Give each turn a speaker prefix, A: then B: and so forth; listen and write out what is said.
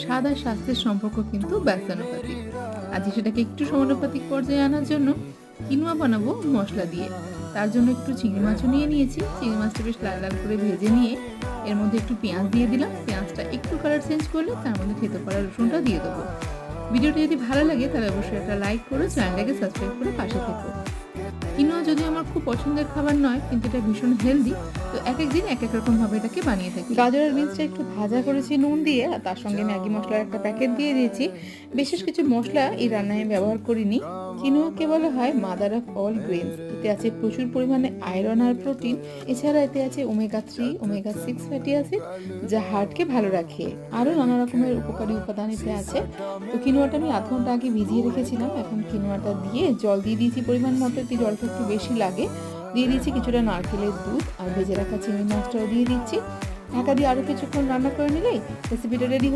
A: স্বাদ আর স্বাস্থ্যের সম্পর্ক কিন্তু ব্যস্তানুপাতিক। আজ সেটাকে একটু সমানুপাতিক পর্যায়ে আনার জন্য কিনোয়া বানাবো মশলা দিয়ে। তার জন্য একটু চিংড়ি মাছও নিয়ে নিয়েছি। চিংড়ি মাছটা বেশ লাল লাল করে ভেজে নিয়ে এর মধ্যে একটু পেঁয়াজ দিয়ে দিলাম। পেঁয়াজটা একটু কালার চেঞ্জ করলে তার মধ্যে খেতে পারা রসুনটা দিয়ে দেবো। ভিডিওটি যদি ভালো লাগে তাহলে অবশ্যই একটা লাইক করে চ্যানেলটাকে সাবস্ক্রাইব করে পাশে থেকো। কিনোয়া যদি আমার খুব পছন্দের খাবার নয়, কিন্তু এটা ভীষণ হেলদি, তো এক এক দিন এক এক রকমভাবে এটাকে বানিয়ে থাকি। গাজরের বীজটা একটু ভাজা করেছি নুন দিয়ে, আর তার সঙ্গে ম্যাগি মশলার একটা প্যাকেট দিয়ে দিয়েছি। বিশেষ কিছু মশলা এই রান্নায় ব্যবহার করিনি। কিনোয়াকে বলা হয় মাদার অফ অল গ্রেনস। এতে আছে প্রচুর পরিমাণে আয়রন আর প্রোটিন। এছাড়া এতে আছে ওমেগা 3, ওমেগা 6 ফ্যাটি অ্যাসিড, যা হার্টকে ভালো রাখে। আরও নানা রকমের উপকারী উপাদান এতে আছে। তো কিনোয়াটা আমি আধ ঘন্টা আগে ভিজিয়ে রেখেছিলাম। এখন কিনোয়াটা দিয়ে জল দিয়ে দিয়েছি পরিমাণ মতো। এতে জলটা একটু বেশি লাগে। দিয়ে দিচ্ছি কিছুটা নারকেলের দুধ, আর ভেজে রাখা চিংড়ি মাছটাও দিয়ে দিচ্ছি। ঢাকা দিয়ে আরও কিছুক্ষণ রান্না করে নিলেই রেসিপিটা রেডি হয়ে